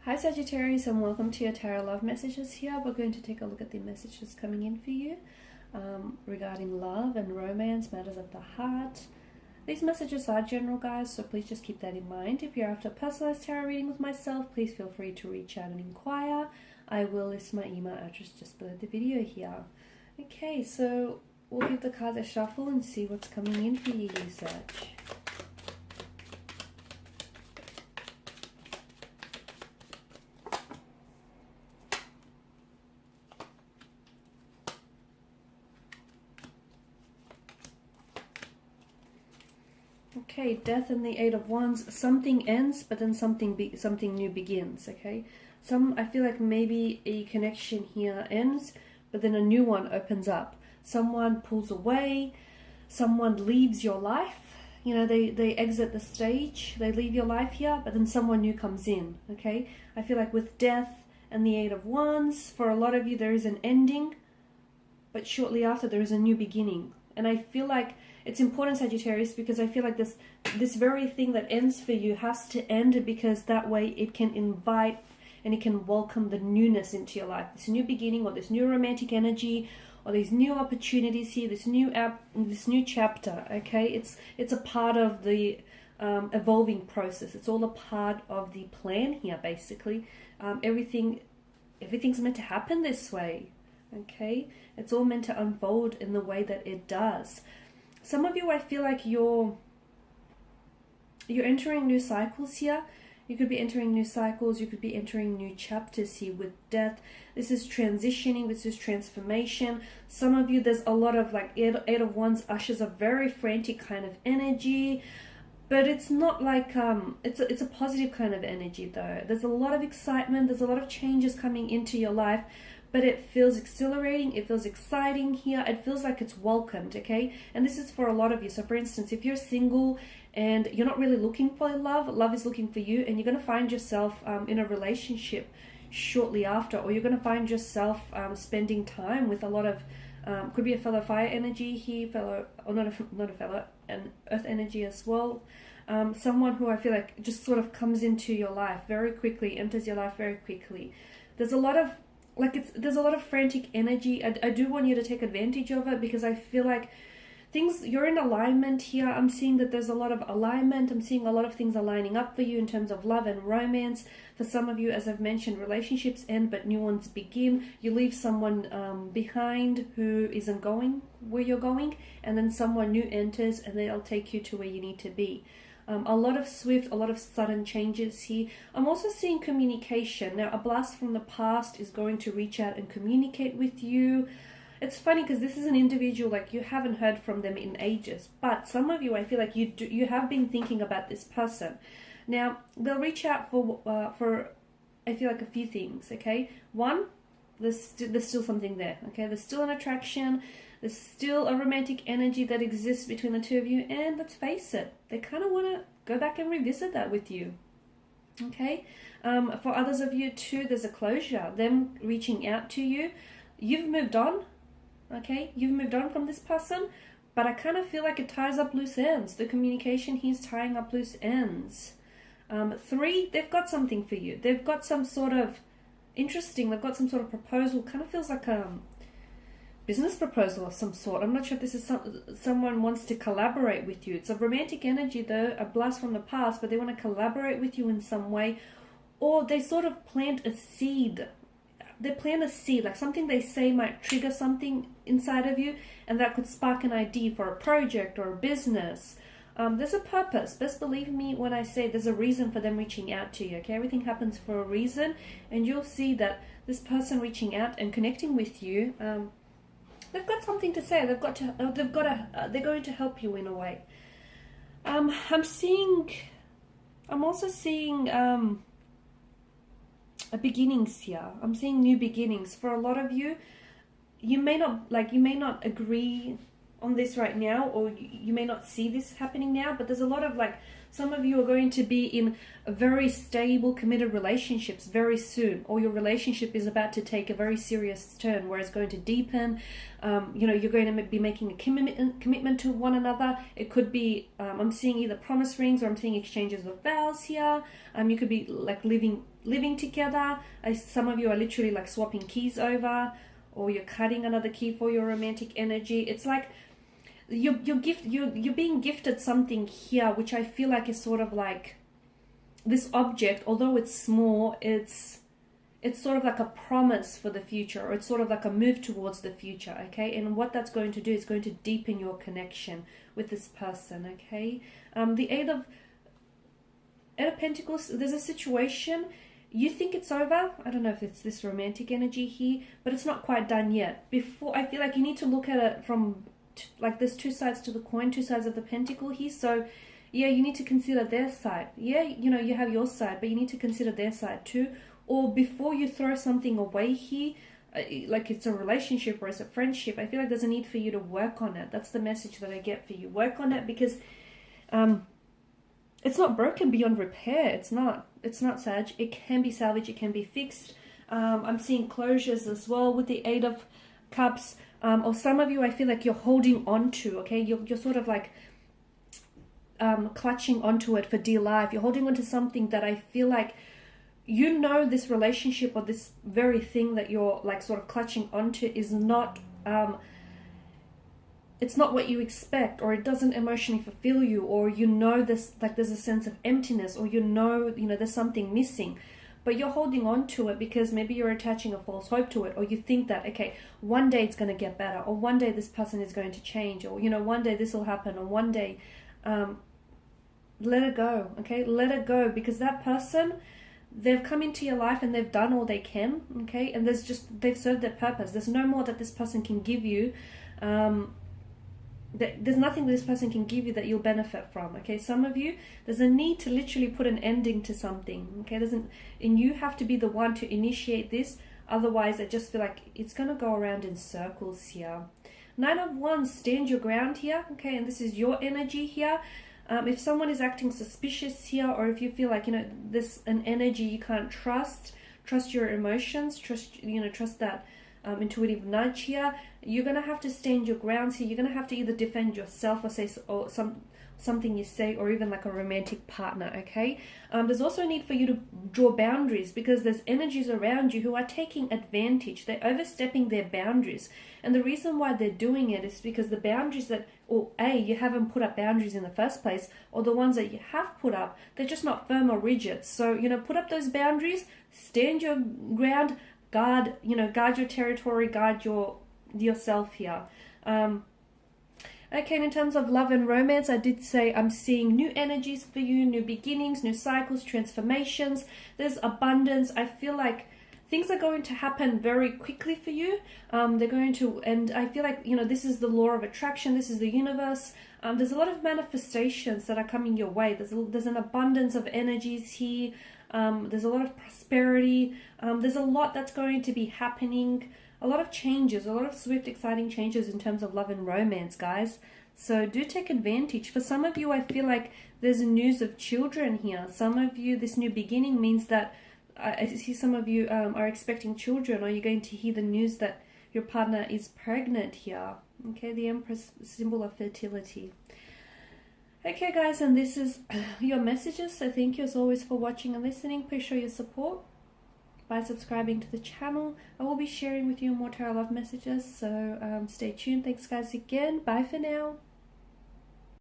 Hi Sagittarius, and welcome to your Tarot Love Messages here. We're going to take a look at the messages coming in for you regarding love and romance, matters of the heart. These messages are general, guys, so please just keep that in mind. If you're after a personalized tarot reading with myself, please feel free to reach out and inquire. I will list my email address just below the video here. Okay, so we'll give the cards a shuffle and see what's coming in for you, Sag. Okay, Death and the Eight of Wands. Something ends, but then something new begins. Okay, I feel like maybe a connection here ends, but then a new one opens up. Someone pulls away. Someone leaves your life. You know, they exit the stage. They leave your life here, but then someone new comes in. Okay, I feel like with Death and the Eight of Wands, for a lot of you there is an ending, but shortly after there is a new beginning. And I feel like it's important, Sagittarius, because I feel like this very thing that ends for you has to end, because that way it can invite and it can welcome the newness into your life. This new beginning, or this new romantic energy, or these new opportunities here, this new chapter. Okay, it's a part of the evolving process. It's all a part of the plan here, basically. Everything's meant to happen this way. Okay, it's all meant to unfold in the way that it does. Some of you, I feel like you're entering new cycles here. You could be entering new cycles. You could be entering new chapters here with Death. This is transitioning. This is transformation. Some of you, there's a lot of like Eight of Wands ushers a very frantic kind of energy. But it's not like, it's a positive kind of energy though. There's a lot of excitement. There's a lot of changes coming into your life. But it feels exhilarating, it feels exciting here, it feels like it's welcomed, okay? And this is for a lot of you. So for instance, if you're single and you're not really looking for love is looking for you, and you're going to find yourself in a relationship shortly after, or you're going to find yourself spending time with a lot of, could be a fellow fire energy here, an earth energy as well. Someone who I feel like just sort of comes into your life very quickly, enters your life very quickly. There's a lot of there's a lot of frantic energy. I do want you to take advantage of it, because I feel like you're in alignment here. I'm seeing that there's a lot of alignment. I'm seeing a lot of things are lining up for you in terms of love and romance. For some of you, as I've mentioned, relationships end but new ones begin. You leave someone behind who isn't going where you're going, and then someone new enters and they'll take you to where you need to be. A lot of swift, a lot of sudden changes here. I'm also seeing communication. Now, a blast from the past is going to reach out and communicate with you. It's funny because this is an individual, like, you haven't heard from them in ages. But some of you, I feel like you have been thinking about this person. Now, they'll reach out for I feel like a few things, okay? One, there's still something there, okay? There's still an attraction. There's still a romantic energy that exists between the two of you, and let's face it, they kind of want to go back and revisit that with you, okay? For others of you too, there's a closure, them reaching out to you. You've moved on, okay? You've moved on from this person, but I kind of feel like it ties up loose ends. The communication, he's tying up loose ends. 3, they've got something for you. They've got some sort of they've got some sort of proposal. Kind of feels like business proposal of some sort. I'm not sure if this is someone wants to collaborate with you. It's a romantic energy though, a blast from the past, but they want to collaborate with you in some way, or they sort of plant a seed. They plant a seed, like something they say might trigger something inside of you, and that could spark an idea for a project or a business. There's a purpose. Best believe me when I say there's a reason for them reaching out to you, okay? Everything happens for a reason, and you'll see that this person reaching out and connecting with you, they've got something to say. They're going to help you in a way. I'm also seeing beginnings here. I'm seeing new beginnings. For a lot of you, you may not agree on this right now, or you may not see this happening now, but there's a lot of some of you are going to be in a very stable, committed relationships very soon, or your relationship is about to take a very serious turn where it's going to deepen. You're going to be making a commitment to one another. It could be, I'm seeing either promise rings, or I'm seeing exchanges of vows here. You could be living living together. Some of you are literally like swapping keys over, or you're cutting another key for your romantic energy. It's like you're being gifted something here, which I feel like is sort of like this object. Although it's small, it's sort of like a promise for the future, or it's sort of like a move towards the future, okay? And what that's going to do is going to deepen your connection with this person, okay? The Eight of Pentacles, there's a situation, you think it's over. I don't know if it's this romantic energy here, but it's not quite done yet. I feel like you need to look at it from, like there's two sides to the coin, two sides of the pentacle here. So yeah, you need to consider their side. Yeah, you know, you have your side, but you need to consider their side too. Or before you throw something away here, like it's a relationship or it's a friendship, I feel like there's a need for you to work on it. That's the message that I get for you. Work on it, because it's not broken beyond repair. It's not, Sag. It can be salvaged. It can be fixed. I'm seeing closures as well with the Eight of Cups. Or some of you, I feel like you're holding on to, okay? You're sort of like clutching onto it for dear life. You're holding on to something that I feel like, you know, this relationship or this very thing that you're like sort of clutching onto is not, it's not what you expect, or it doesn't emotionally fulfill you, or you know this, like there's a sense of emptiness, or you know there's something missing, but you're holding on to it because maybe you're attaching a false hope to it, or you think that, okay, one day it's going to get better, or one day this person is going to change, or one day this will happen, or one day, let it go, okay? Let it go, because that person, they've come into your life and they've done all they can, okay? And they've served their purpose. There's no more that this person can give you. There's nothing this person can give you that you'll benefit from, okay? Some of you, there's a need to literally put an ending to something, okay? And you have to be the one to initiate this. Otherwise, I just feel like it's going to go around in circles here. Nine of Wands, stand your ground here, okay? And this is your energy here. If someone is acting suspicious here, or if you feel like, this an energy you can't trust your emotions, trust that intuitive nudge here, you're going to have to stand your grounds here. You're going to have to either defend yourself or say something you say, or even like a romantic partner, okay? There's also a need for you to draw boundaries, because there's energies around you who are taking advantage. They're overstepping their boundaries. And the reason why they're doing it is because the boundaries that, or you haven't put up boundaries in the first place, or the ones that you have put up, they're just not firm or rigid. So, put up those boundaries, stand your ground, guard your territory, guard yourself here. Okay, and in terms of love and romance, I did say I'm seeing new energies for you, new beginnings, new cycles, transformations. There's abundance. I feel like things are going to happen very quickly for you. They're going to, and I feel like, this is the law of attraction. This is the universe. There's a lot of manifestations that are coming your way. There's an abundance of energies here. There's a lot of prosperity. There's a lot that's going to be happening. A lot of changes, a lot of swift, exciting changes in terms of love and romance, guys. So do take advantage. For some of you, I feel like there's news of children here. Some of you, this new beginning means that I see some of you are expecting children, or you're going to hear the news that your partner is pregnant here. Okay, the Empress, symbol of fertility. Okay, guys, and this is your messages. So thank you as always for watching and listening. Please show your support by subscribing to the channel. I will be sharing with you more tarot love messages, so stay tuned. Thanks, guys, again. Bye for now.